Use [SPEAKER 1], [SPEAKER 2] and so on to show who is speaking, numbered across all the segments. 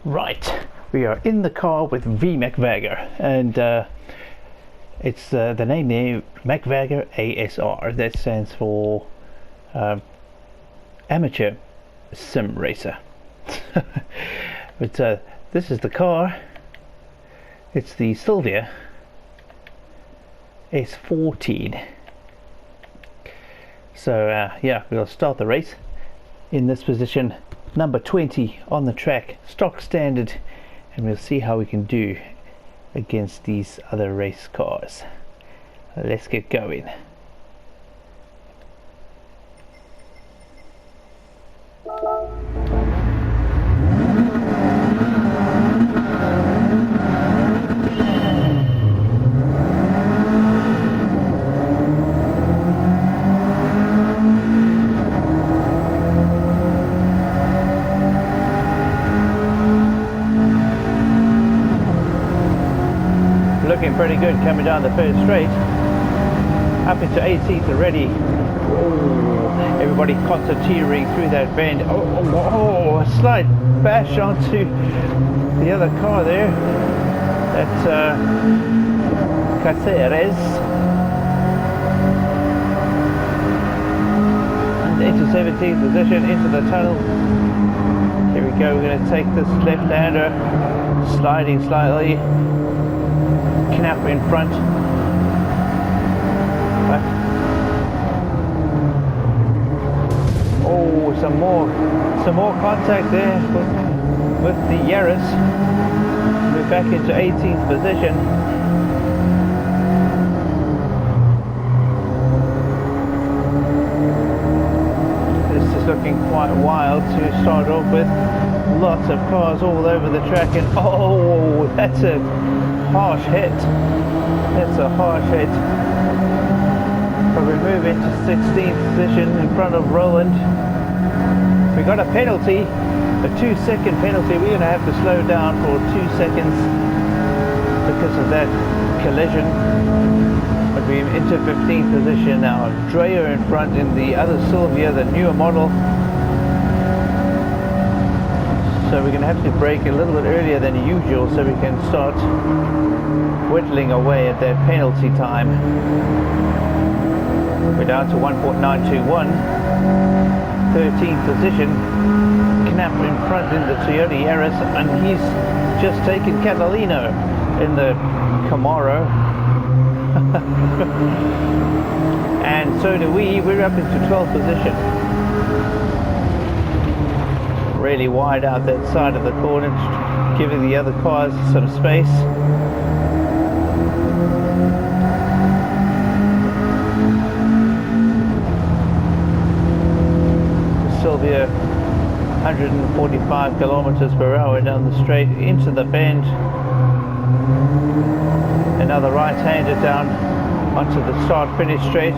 [SPEAKER 1] Right, we are in the car with V McVagger, and it's the name there, McVagger ASR. That stands for Amateur Sim Racer. But this is the car. It's the Silvia S14. So yeah, we'll start the race in this position, number 20 on the track, stock standard, and we'll see how we can do against these other race cars. Let's get going. Looking pretty good coming down the first straight. Up into 18th already. Oh, everybody concerteering through that bend. Oh, a slight bash onto the other car there. That's Caceres. And into 17th position, into the tunnel. Here we go, we're going to take this left-hander, sliding slightly. Knapp in front. But, oh, some more contact there with the Yaris. We're back into 18th position. This is looking quite wild to start off with. Lots of cars all over the track, and oh, that's a harsh hit. That's a harsh hit. But we move into 16th position in front of Roland. We got a penalty, a 2-second penalty. We're going to have to slow down for 2 seconds because of that collision. But we're into 15th position now. Dreyer in front in the other Silvia, the newer model. So we're going to have to brake a little bit earlier than usual so we can start whittling away at that penalty time. We're down to 1.921. 13th position. Knapp in front in the Toyota Yaris, and he's just taken Catalino in the Camaro. And so do we. We're up into 12th position. Really wide out that side of the corner, giving the other cars some space. Silvia 145 kilometers per hour down the straight into the bend. Another right-hander down onto the start-finish straight.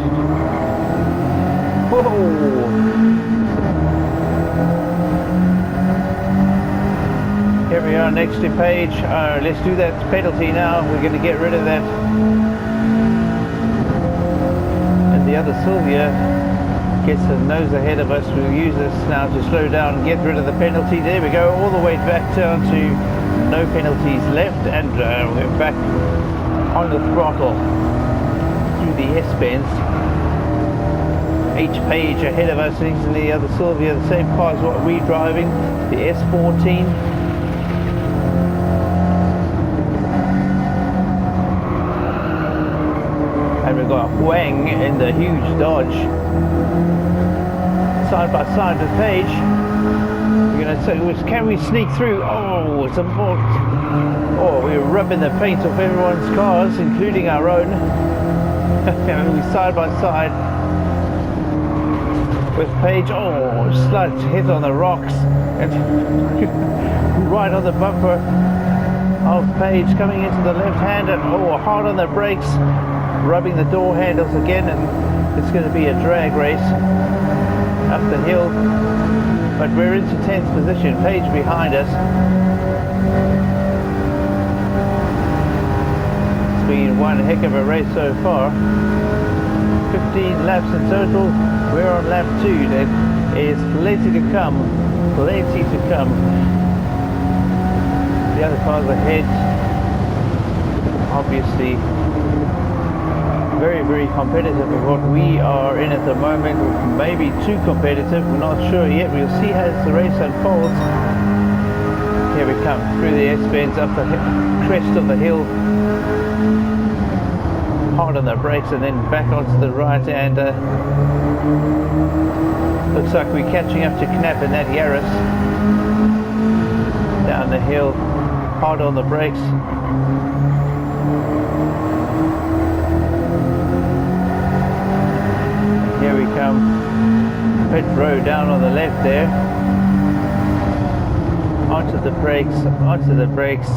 [SPEAKER 1] Whoa! Here we are next to Page. Let's do that penalty now. We're going to get rid of that. And the other Silvia gets the nose ahead of us. We'll use this now to slow down and get rid of the penalty. There we go, all the way back down to no penalties left, and we're back on the throttle through the S-bends. H Page ahead of us, he's in the other Silvia, the same car as what we're driving, the S14. And we've got Wang in the huge Dodge. Side by side with Page. We're going to say, can we sneak through? Oh, it's a more. Oh, we're rubbing the paint off everyone's cars, including our own. We're side by side with Page. Oh, slight hit on the rocks. And right on the bumper of Page coming into the left hand, and oh, hard on the brakes. Rubbing the door handles again, and it's going to be a drag race up the hill. But we're into 10th position, Page behind us. It's been one heck of a race so far. 15 laps in total. We're on lap 2. There is plenty to come. Plenty to come. other cars ahead, obviously very, very competitive with what we are in at the moment. Maybe too competitive, we're not sure yet. We'll see as the race unfolds. Here we come through the S-bends, up the crest of the hill, hard on the brakes and then back onto the right, and looks like we're catching up to Knapp in that Yaris. Down the hill, hard on the brakes. Here we come, pit road down on the left there. Onto the brakes, onto the brakes.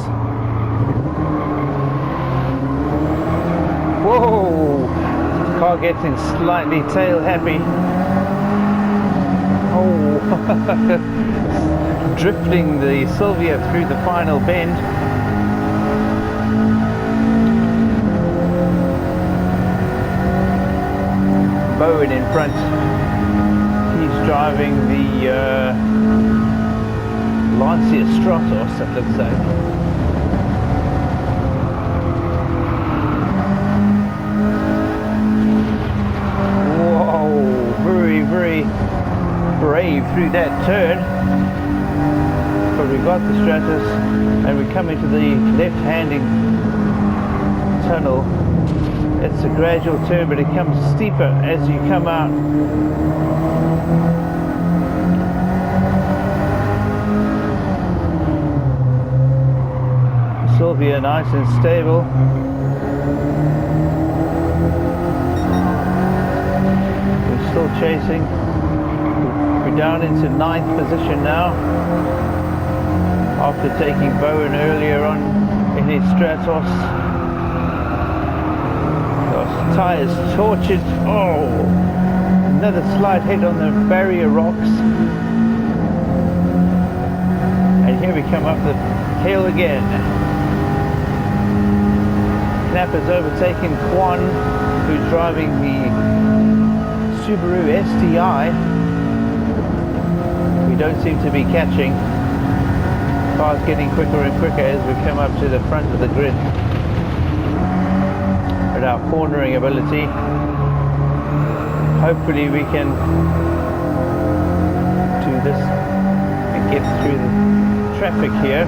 [SPEAKER 1] Whoa! Car getting slightly tail happy. Oh! Drifting the Silvia through the final bend. Bowen in front. He's driving the Lancia Stratos, it looks like. Whoa, very, very brave through that turn. But we got the Stratos and we come into the left-handing tunnel. It's a gradual turn, but it comes steeper as you come out. Silvia nice and stable. We're still chasing. We're down into 9th position now, after taking Bowen earlier on in his Stratos. Those tyres tortured. Oh, another slight hit on the barrier rocks. And here we come up the hill again. Knapp has overtaken Kwan, who's driving the Subaru STI. We don't seem to be catching. Cars getting quicker and quicker as we come up to the front of the grid. With our cornering ability, hopefully we can do this and get through the traffic here.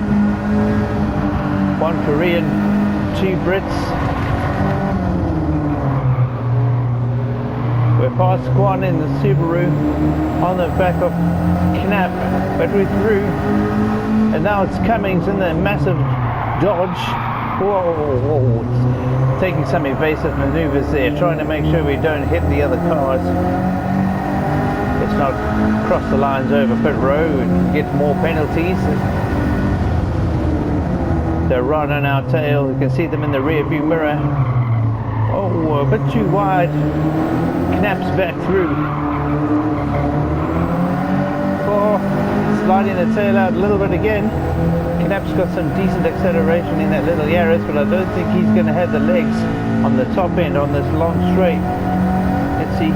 [SPEAKER 1] 1 Korean, 2 Brits. We're past Kwan in the Subaru, on the back of Knapp, but we're through. And now it's Cummings in the massive Dodge. Whoa, whoa. It's taking some evasive maneuvers there, trying to make sure we don't hit the other cars. Let's not cross the lines over pit road and get more penalties. They're right on our tail. You can see them in the rear view mirror. Oh, a bit too wide. Knapp's back through. Oh, sliding the tail out a little bit again. Knapp's got some decent acceleration in that little Yaris, but I don't think he's going to have the legs on the top end on this long straight. Let's see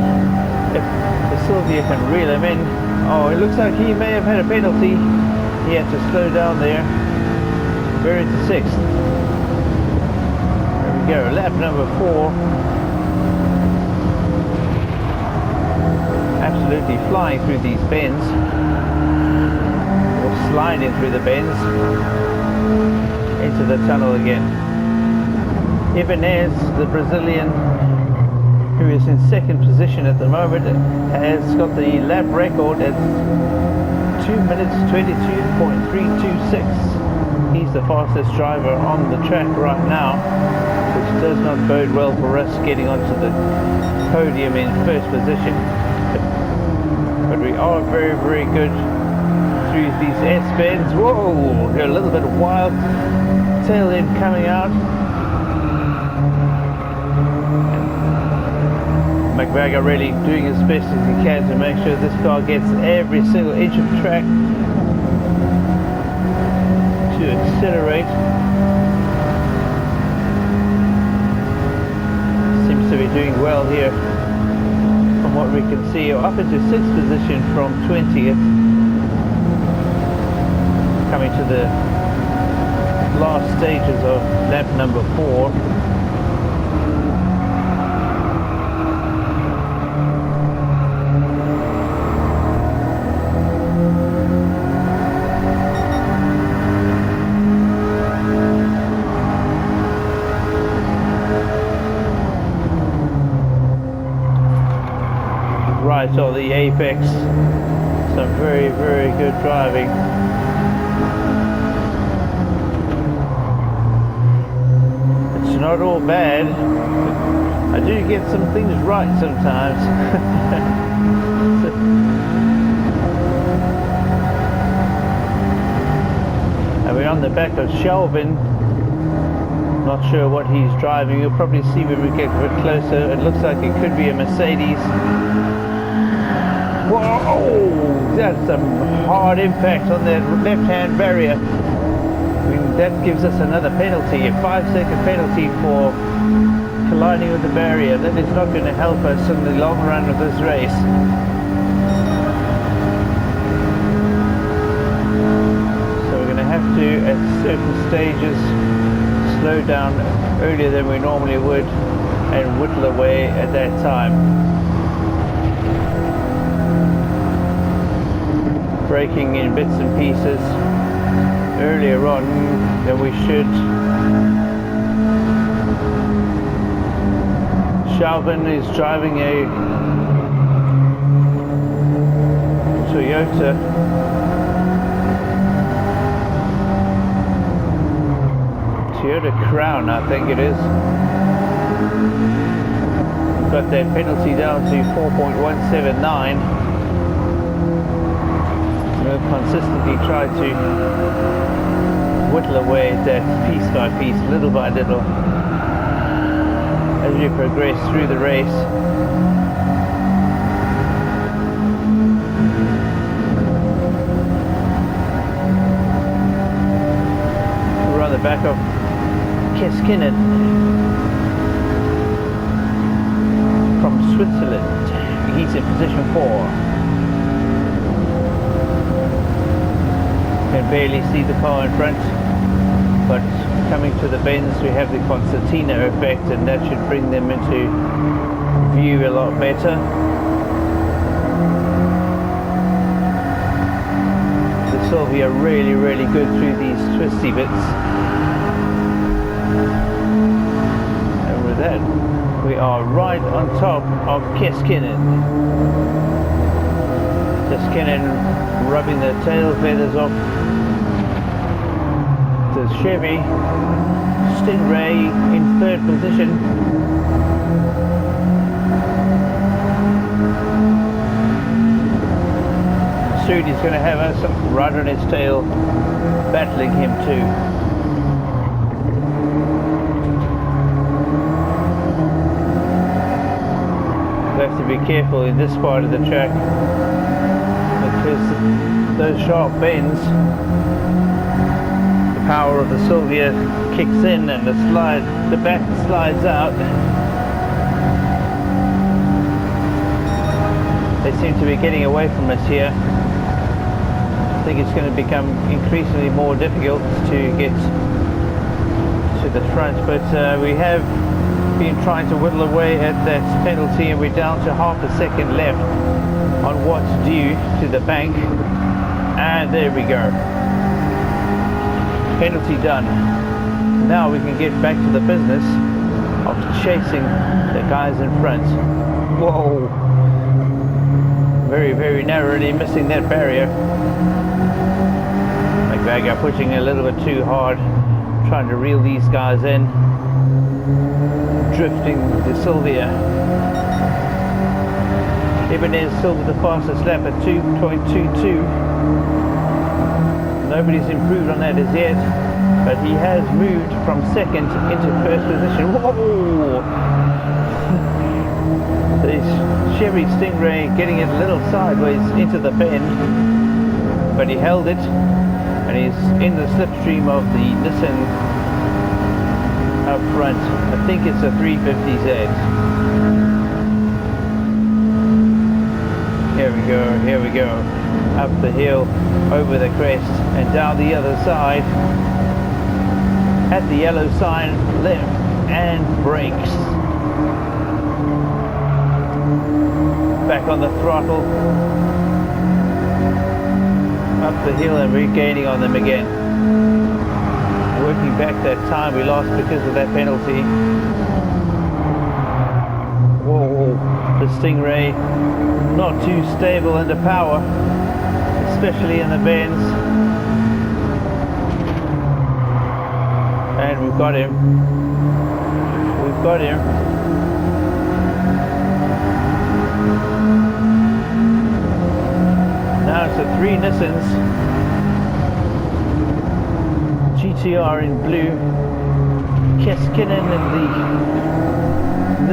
[SPEAKER 1] if the Silvia can reel him in. Oh, it looks like he may have had a penalty. He had to slow down there. We're into 6th. There we go, lap number 4. Absolutely flying through these bends, or sliding through the bends into the tunnel again. Ibanez, the Brazilian, who is in 2nd position at the moment, has got the lap record at 2 minutes 22.326. He's the fastest driver on the track right now, which does not bode well for us getting onto the podium in 1st position. But we are very, very good through these S-bends. Whoa, got a little bit wild tail end coming out. McVagger really doing his best as he can to make sure this car gets every single inch of track to accelerate. Seems to be doing well here from what we can see. Up into 6th position from 20th. Coming to the last stages of lap number 4. Right on the apex, some very, very good driving. It's not all bad. I do get some things right sometimes. And we're on the back of Shelvin. Not sure what he's driving. You'll probably see when we get a bit closer. It looks like it could be a Mercedes. Whoa! That's some hard impact on that left-hand barrier. I mean, that gives us another penalty, a 5-second penalty for colliding with the barrier. That is not going to help us in the long run of this race. So we're going to have to, at certain stages, slow down earlier than we normally would and whittle away at that time. Braking in bits and pieces earlier on than we should. Shelvin is driving a Toyota Crown, I think it is. Got that penalty down to 4.179. We'll consistently try to whittle away at that piece by piece, little by little, as we progress through the race. We're on the back of Keskinen from Switzerland. He's in position 4. Can barely see the car in front, but coming to the bends we have the concertina effect, and that should bring them into view a lot better. The Silvia really, really good through these twisty bits. And with that, we are right on top of Keskinen. Keskinen rubbing the tail feathers off the Chevy. Stingray in 3rd position. Soon he's going to have us right on his tail, battling him too. We have to be careful in this part of the track, because those sharp bends, the power of the Silvia kicks in and the back slides out. They seem to be getting away from us here. I think it's going to become increasingly more difficult to get to the front, but we have been trying to whittle away at that penalty, and we're down to half a second left on what's due to the bank, and there we go. Penalty done. Now we can get back to the business of chasing the guys in front. Whoa! Very, very narrowly missing that barrier. McVagger pushing a little bit too hard, trying to reel these guys in, drifting the Silvia. Ibanez still with the fastest lap at 2.22. Nobody's improved on that as yet, but he has moved from second into first position. Whoa! The Chevy Stingray getting it a little sideways into the bend, but he held it, and he's in the slipstream of the Nissan up front. I think it's a 350Z. Here we go, up the hill, over the crest, and down the other side. at the yellow sign, left, and brakes. Back on the throttle, up the hill, and regaining on them again. Working back that time we lost because of that penalty. Whoa, the Stingray not too stable under power, especially in the bends. And we've got him. We've got him. Now it's the 3 Nissans. GTR in blue. Keskinen in the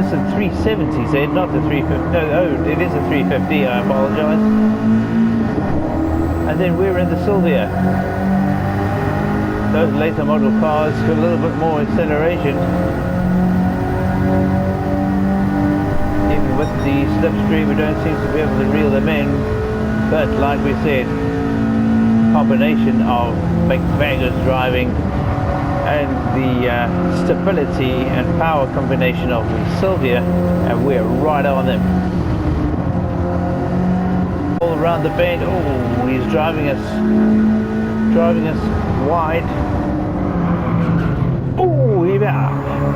[SPEAKER 1] Nissan 370Z, not the 350. No, oh, it is a 350, I apologize. And then we're in the Silvia. Those later model cars got a little bit more acceleration. Even with the slipstream, we don't seem to be able to reel them in. But like we said, combination of McVagger's driving and the stability and power combination of the Silvia, and we're right on them. All around the bend. Oh, he's driving us wide. Oh,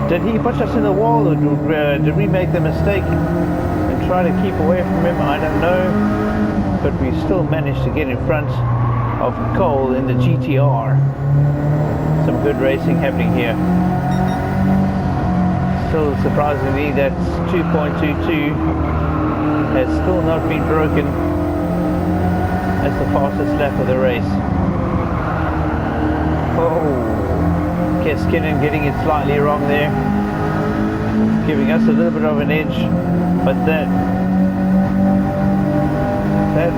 [SPEAKER 1] did he push us in the wall, or did we make the mistake and try to keep away from him? I don't know, but we still managed to get in front of Cole in the GTR. Some good racing happening here. Still surprisingly, that's 2.22 has still not been broken as the fastest lap of the race. Oh, Keskinen getting it slightly wrong there, giving us a little bit of an edge, but that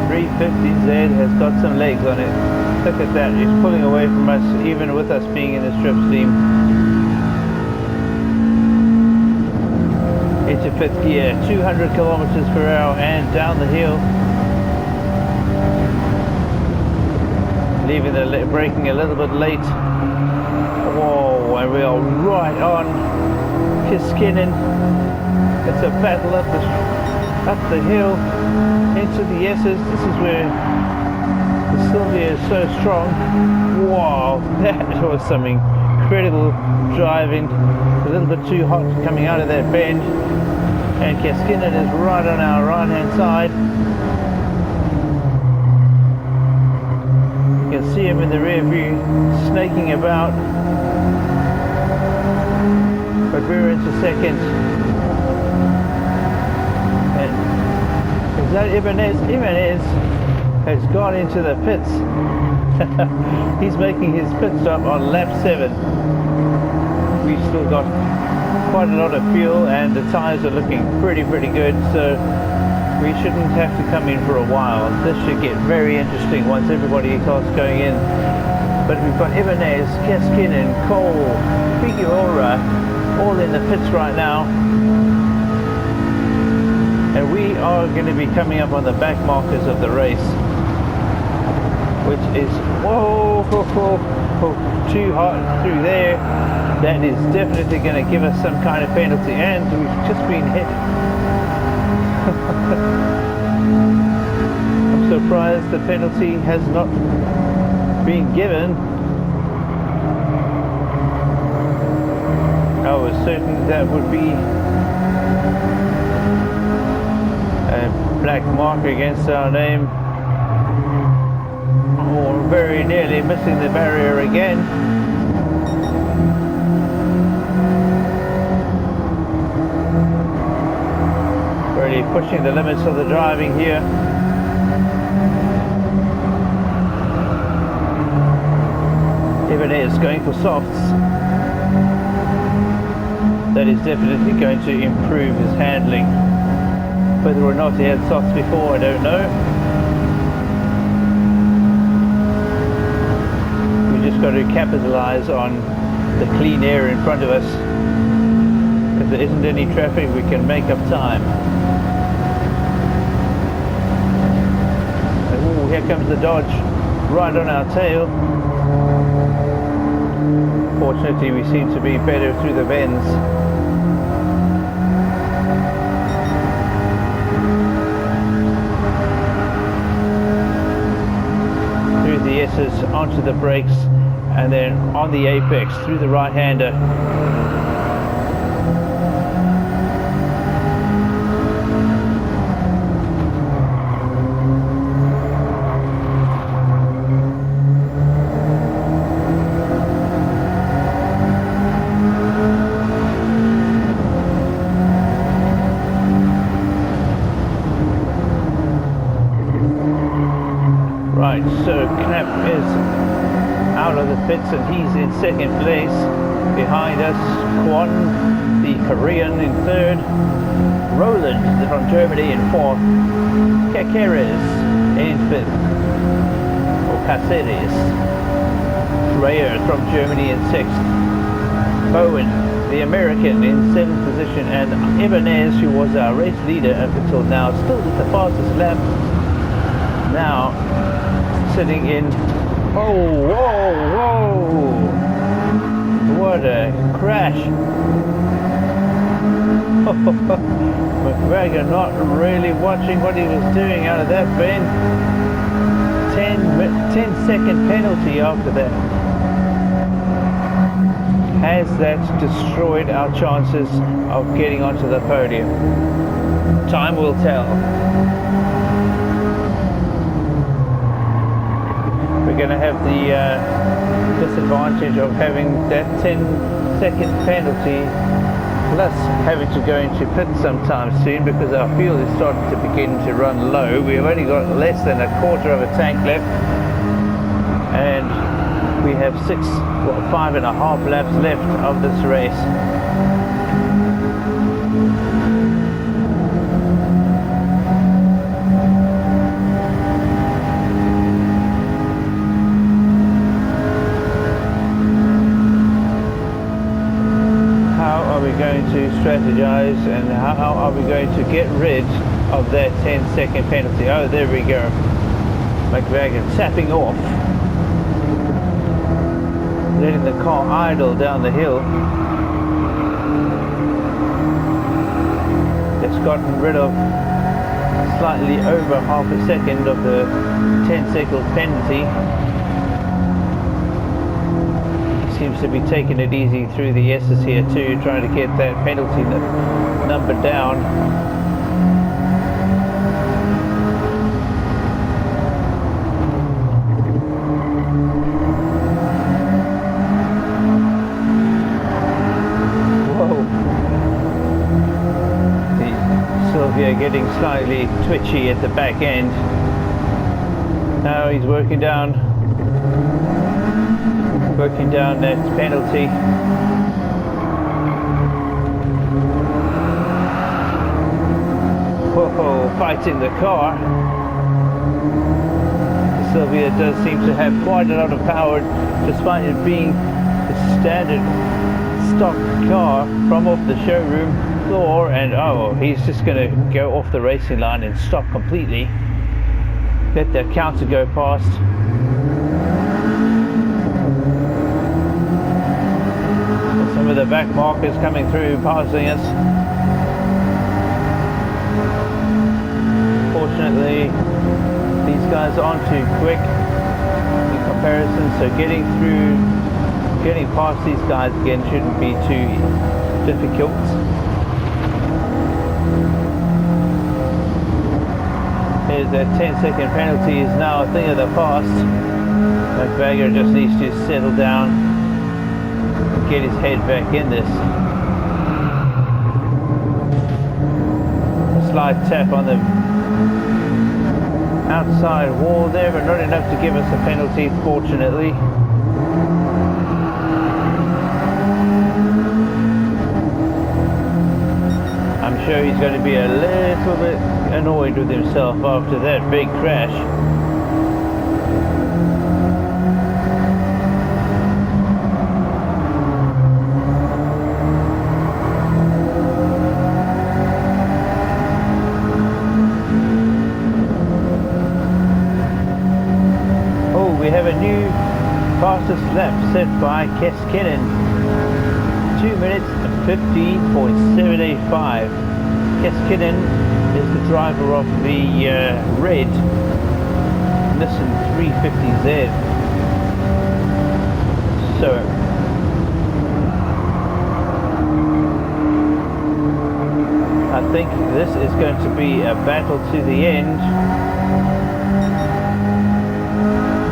[SPEAKER 1] 350Z has got some legs on it. Look at that, he's pulling away from us even with us being in the slipstream. Into 5th gear, 200 kilometers per hour and down the hill. Leaving the braking a little bit late. Whoa, and we are right on Keskinen. It's a battle up the hill into the S's. This is where the Silvia is so strong. Wow, that was some incredible driving. A little bit too hot coming out of that bend. And Keskinen is right on our right hand side. You can see him in the rear view, snaking about. But we're into second. And is that Ibanez? Ibanez has gone into the pits. He's making his pit stop on lap 7. We've still got quite a lot of fuel and the tires are looking pretty good, so we shouldn't have to come in for a while. This should get very interesting once everybody starts going in. But we've got Ibanez, Keskinen, Cole, Figueroa all in the pits right now. And we are going to be coming up on the back markers of the race, which is, whoa, too hot through there. That is definitely going to give us some kind of penalty, and we've just been hit. I'm surprised the penalty has not been given. I was certain that would be a black mark against our name. Oh, very nearly missing the barrier again. Really pushing the limits of the driving here. Ibanez going for softs. That is definitely going to improve his handling. Whether or not he had softs before, I don't know. We just got to capitalize on the clean air in front of us. If there isn't any traffic, we can make up time. Oh, here comes the Dodge, right on our tail. Poor Unfortunately, we seem to be better through the bends. Through the S's, onto the brakes, and then on the apex, through the right-hander. Right, so Knapp is out of the pits and he's in second place. Behind us, Kwon, the Korean, in third. Roland from Germany in fourth. Caceres in fifth. Or Caceres. Dreyer from Germany in sixth. Bowen, the American, in seventh position. And Ibanez, who was our race leader up until now, still with the fastest lap. Now sitting in, oh, whoa, what a crash. McGregor not really watching what he was doing out of that bend. 10-second penalty after that. Has that destroyed our chances of getting onto the podium? Time will tell. We're going to have the disadvantage of having that 10-second penalty, plus having to go into pit sometime soon because our fuel is starting to begin to run low. We've only got less than a quarter of a tank left, and we have 5.5 laps left of this race. Going to strategize, and how are we going to get rid of that 10-second penalty? Oh, there we go. McGregor tapping off, letting the car idle down the hill. It's gotten rid of slightly over half a second of the 10-second penalty. Seems to be taking it easy through the S's here too, trying to get that penalty number down. Whoa. Silvia getting slightly twitchy at the back end. Now he's working down that penalty. Whoa, fighting the car. Silvia does seem to have quite a lot of power, despite it being a standard stock car from off the showroom floor. And oh, he's just going to go off the racing line and stop completely. Let that counter go past. Some of the back markers coming through, passing us. Fortunately, these guys aren't too quick in comparison, so getting past these guys again shouldn't be too difficult. Here's that 10-second penalty is now a thing of the past. McGregor just needs to settle down and get his head back in this. A slight tap on the outside wall there, but not enough to give us a penalty, fortunately. I'm sure he's going to be a little bit annoyed with himself after that big crash. Oh, we have a new fastest lap set by Keskinen. 2 minutes 15.785. Keskinen is the driver of the red Nissan 350Z. So I think this is going to be a battle to the end.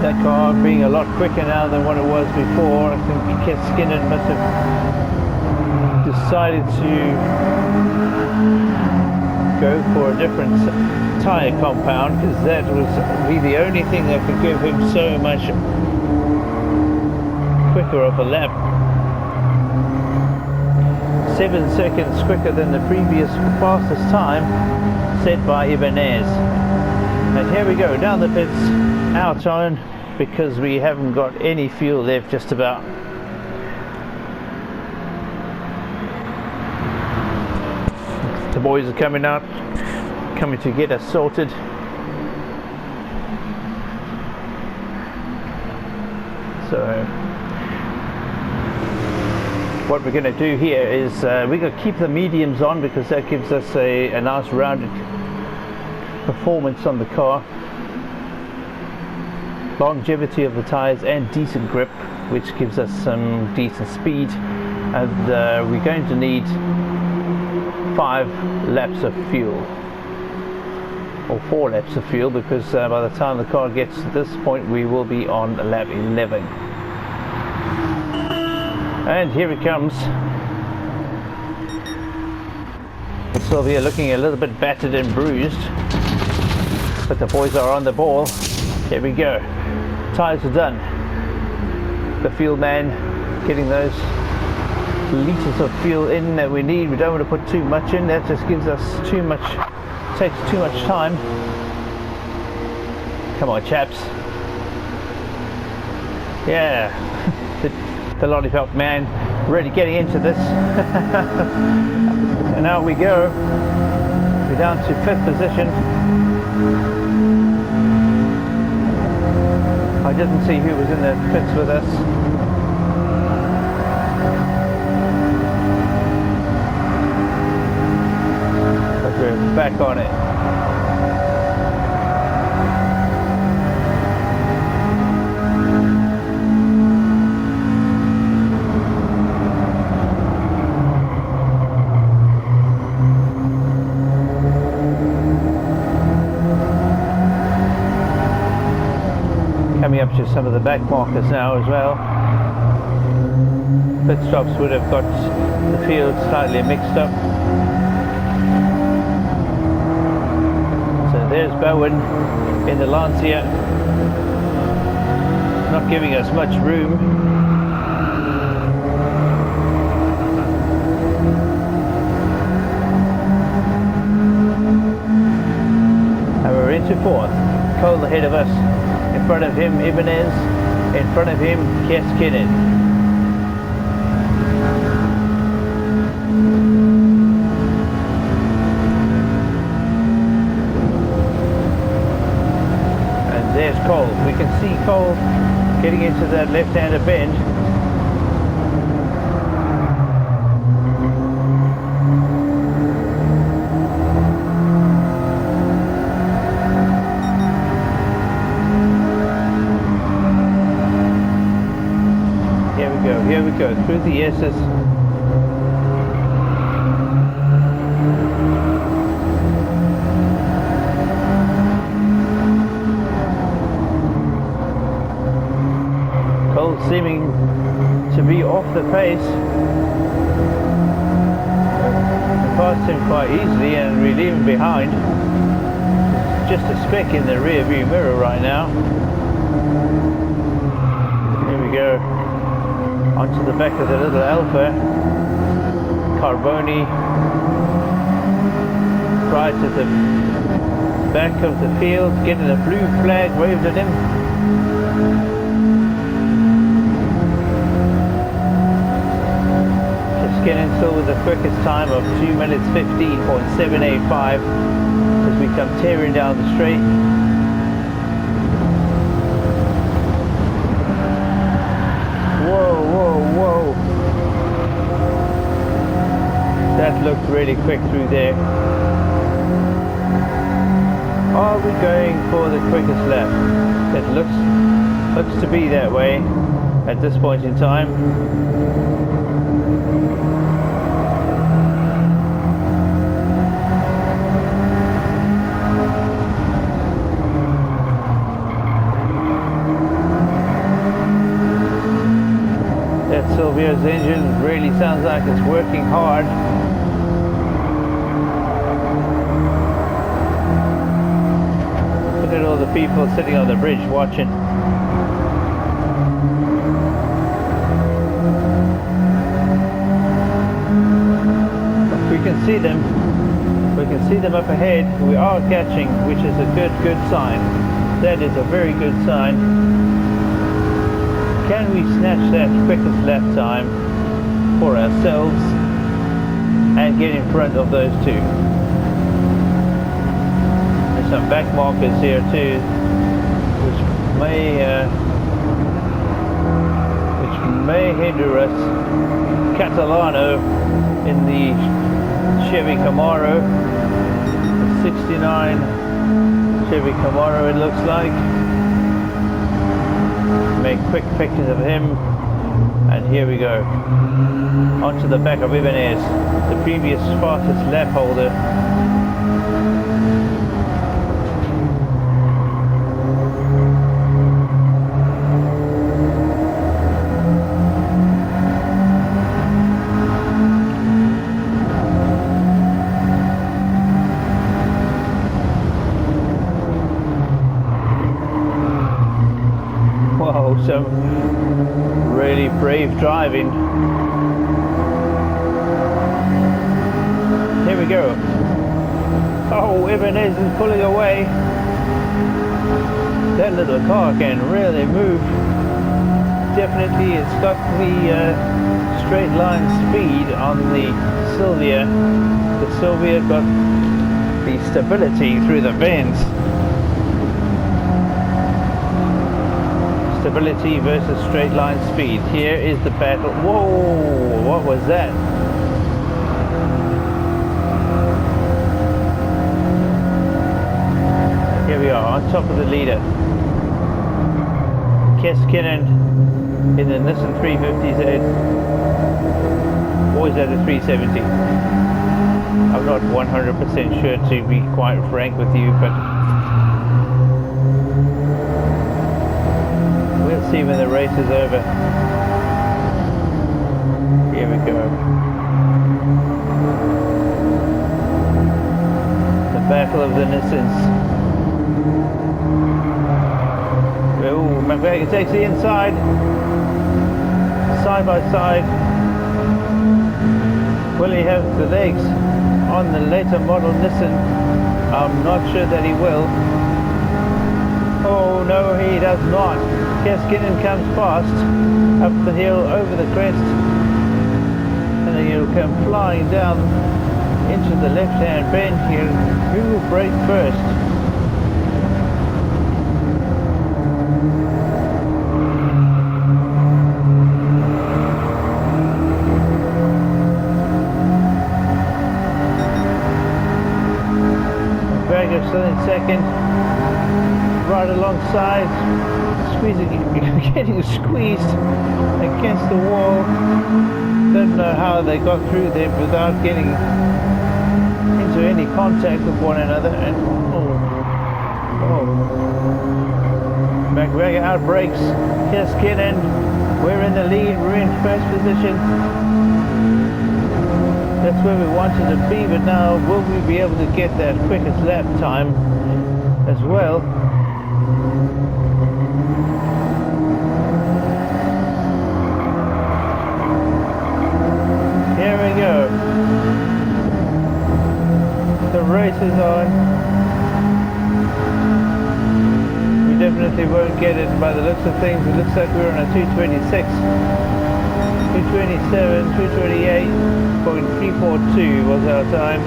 [SPEAKER 1] That car being a lot quicker now than what it was before. I think Keskinen must have decided to go for a different tyre compound, because that was be the only thing that could give him so much quicker of a lap. 7 seconds quicker than the previous fastest time set by Ibanez. And here we go, down the pits, our turn, because we haven't got any fuel left, just about. The boys are coming out, coming to get us sorted. So what we're going to do here is we're going to keep the mediums on, because that gives us a nice rounded performance on the car, longevity of the tires and decent grip, which gives us some decent speed. And we're going to need 5 laps of fuel, or 4 laps of fuel, because by the time the car gets to this point we will be on lap 11. And here it comes. Silvia looking a little bit battered and bruised, but the boys are on the ball. Here we go. Tires are done. The fuel man getting those liters of fuel in that we need. We don't want to put too much in. That just gives us too much, takes too much time. Come on, chaps. Yeah. The lollipop man really getting into this. And out we go. We're down to 5th position. I didn't see who was in the pits with us. But we're back on it. Coming up to some of the back markers now as well. Pit stops would have got the field slightly mixed up. So there's Bowen in the Lancia, not giving us much room. And we're into 4th. Cole ahead of us. In front of him, Ibanez. In front of him, Keskinen. And there's Cole. We can see Cole getting into that left-hander bend. Here we go, through the S's. Cole seeming to be off the pace. We passed him quite easily and we leave him behind. Just a speck in the rear view mirror right now. Here we go. Onto the back of the little Alpha. Carboni right at the back of the field, getting a blue flag waved at him. Keskinen still with the quickest time of 2 minutes 15.785 as we come tearing down the straight. really quick through there. Are we going for the quickest lap? It looks to be that way at this point in time. That Silvia's engine really sounds like it's working hard. Look at all the people sitting on the bridge watching. We can see them. We can see them up ahead. We are catching, which is a good sign. That is a very good sign. Can we snatch that quickest lap time for ourselves and get in front of those two? There's some back markers here too, which may hinder us. Catalano in the Chevy Camaro, 69 Chevy Camaro it looks like. Make quick pictures of him, and here we go. Onto the back of Ibanez, the previous fastest lap holder. Some really brave driving. Here we go. Oh, Ibanez is pulling away. That little car can really move. Definitely it's got the straight line speed on the Silvia. The Silvia got the stability through the bends. Stability versus straight line speed. Here is the battle. Whoa, what was that? Here we are on top of the leader. Keskinen in the Nissan 350Z. Always at a 370. I'm not 100% sure, to be quite frank with you, but see when the race is over. Here we go. The battle of the Nissans. Oh, McGregor takes the inside. Side by side. Will he have the legs on the later model Nissan? I'm not sure that he will. Oh no, he does not. Keskinen comes fast up the hill, over the crest, and then he'll come flying down into the left-hand bend here. Who will brake first? McGregor still in second, right alongside. Getting squeezed against the wall. Don't know how they got through there without getting into any contact with one another. And McGregor outbrakes Keskinen. We're in the lead. We're in first position. That's where we wanted to be. But now, will we be able to get that quickest lap time as well? Here we go. The race is on. We definitely won't get it by the looks of things. It looks like we're on a 226, 227, 228.342 was our time.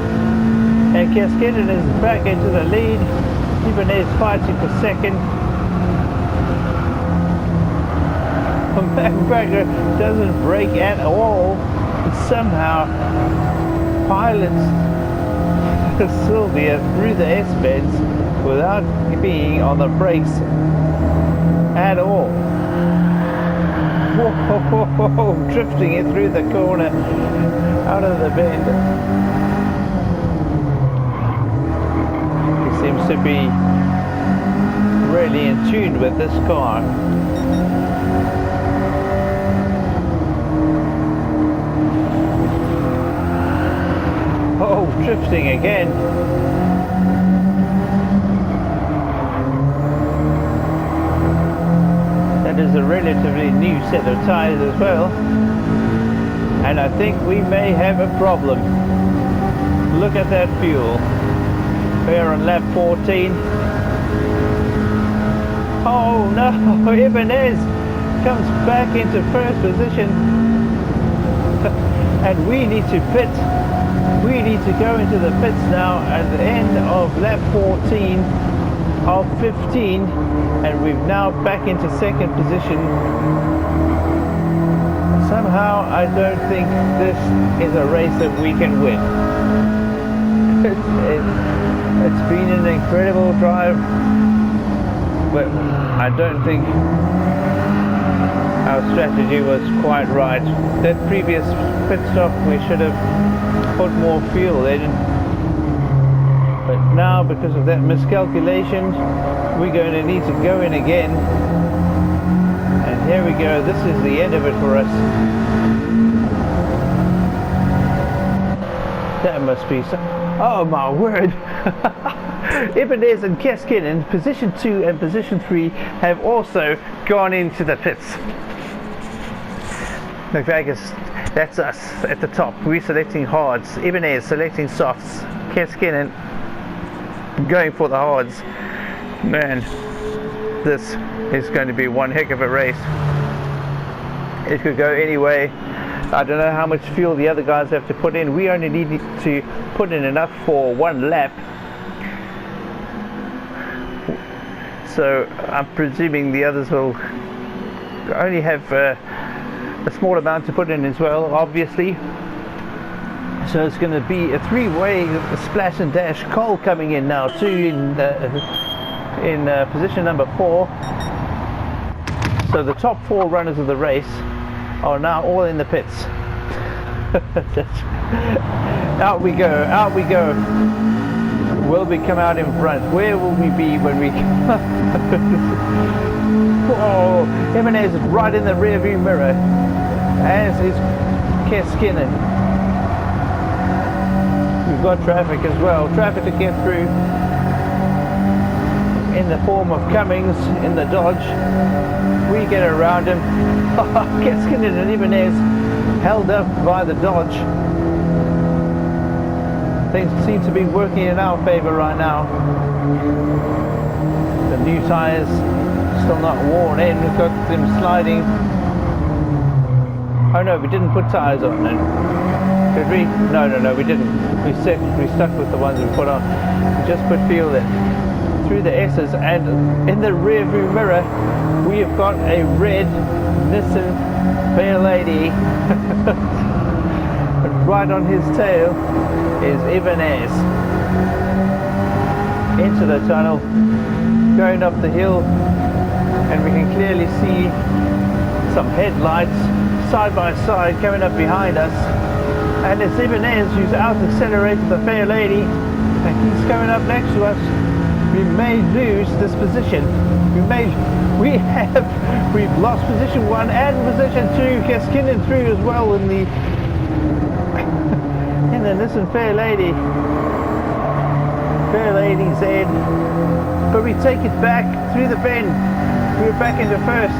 [SPEAKER 1] And Keskinen is back into the lead. Ibanez fighting for second. McGregor doesn't brake at all. Somehow pilots Silvia through the S-bends without being on the brakes at all. Whoa, drifting it through the corner, out of the bend. He seems to be really in tune with this car. Oh, drifting again. That is a relatively new set of tires as well. And I think we may have a problem. Look at that fuel. We're on lap 14. Oh no, Ibanez comes back into first position. And we need to pit. We need to go into the pits now at the end of lap 14 of 15, and we've now back into second position. Somehow I don't think this is a race that we can win. It's been an incredible drive, but I don't think our strategy was quite right. That previous pit stop, we should have put more fuel in, but now because of that miscalculation we're going to need to go in again, and here we go. This is the end of it for us. That must be so. Oh my word. Ibanez and Keskin in position 2 and position 3 have also gone into the pits. McVegas, that's us at the top. We're selecting hards. Ibanez selecting softs. Keskin going for the hards. Man, this is going to be one heck of a race. It could go any way. I don't know how much fuel the other guys have to put in. We only need to put in enough for one lap. So I'm presuming the others will only have a small amount to put in as well, obviously. So it's going to be a three-way splash and dash. Cole coming in now too in position number 4. So the top 4 runners of the race are now all in the pits. Out we go, out we go. Will we come out in front? Where will we be when we Whoa, Jimenez is right in the rear view mirror, as is Keskinen. We've got traffic as well, traffic to get through in the form of Cummings in the Dodge. We get around him. Keskinen and Jimenez held up by the Dodge. Things seem to be working in our favor right now. The new tires still not worn in. We've got them sliding. Oh no, we didn't put tires on then. Did we? No, we didn't. We stuck with the ones we put on. We just put fuel in through the S's, and in the rear view mirror we have got a red Nissan Fair Lady. Right on his tail is Ibanez. Into the tunnel, going up the hill, and we can clearly see some headlights side by side coming up behind us, and it's Ibanez who's out accelerated the Fair Lady, and he's coming up next to us. We may lose this position. We've lost position 1 and position 2. Keskinen through as well in the Nissan Fair Lady Z, but we take it back through the bend. We're back into first.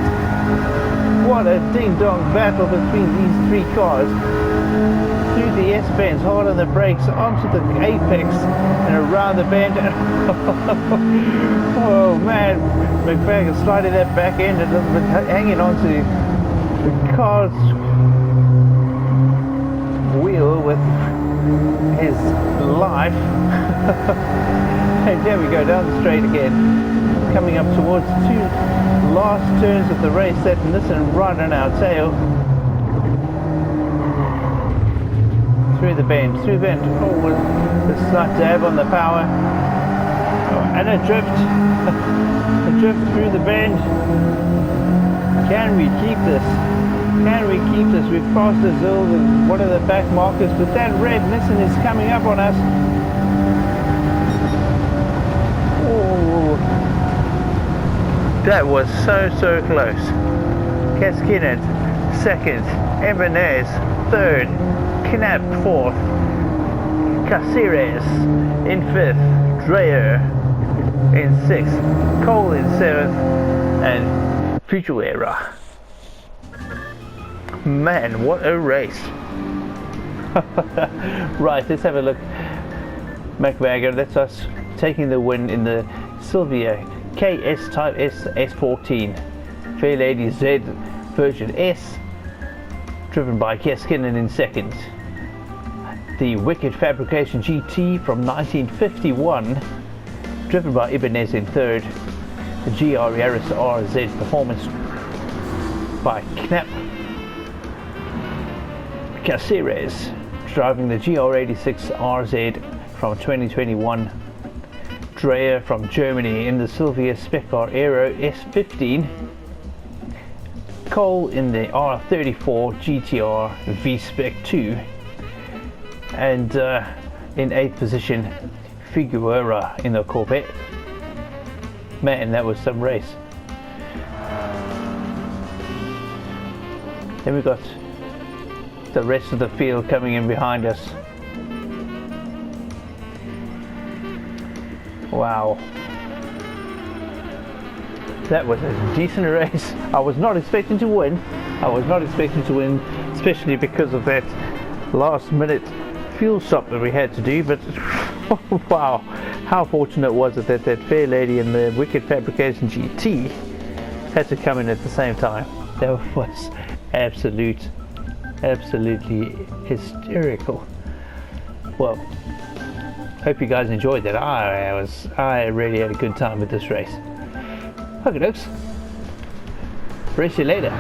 [SPEAKER 1] What a ding-dong battle between these 3 cars. Through the S-bends, hard on the brakes, onto the apex and around the bend. Oh man, McVegas sliding that back end a little bit, hanging onto the car's wheel with his life. And there we go, down the straight again, coming up towards the 2 last turns of the race. That Nissan right on our tail. through the bend, Oh, with a slight dab on the power. Oh, and a drift. A drift through the bend. Can we keep this? Can we keep this? We've passed the Zill, one of the back markers, but that red Nissan is coming up on us. Oh, that was so close. Kaskinen second, Inverness third, Knapp fourth, Caceres in fifth, Dreyer in sixth, Cole in seventh, and Futuera. Man, what a race. Right, let's have a look. McVager, that's us taking the win in the Silvia KS Type S14 Fair Lady Z version S, driven by Kaskinen in second. The Wicked Fabrication GT from 1951, driven by Ibanez in third. The GR Yaris RZ Performance by Knapp. Caceres driving the GR86 RZ from 2021. Dreyer from Germany in the Silvia Spec Car Aero S15. Cole in the R34 GTR V-Spec 2. And in 8th position, Figueroa in the Corvette. Man, that was some race. Then we got the rest of the field coming in behind us. Wow. That was a decent race. I was not expecting to win. Especially because of that last minute fuel stop that we had to do, but wow, how fortunate was it that that Fair Lady and the Wicked Fabrication GT had to come in at the same time. That was absolutely hysterical. Well, hope you guys enjoyed that. I really had a good time with this race. Okay, folks. Race you later.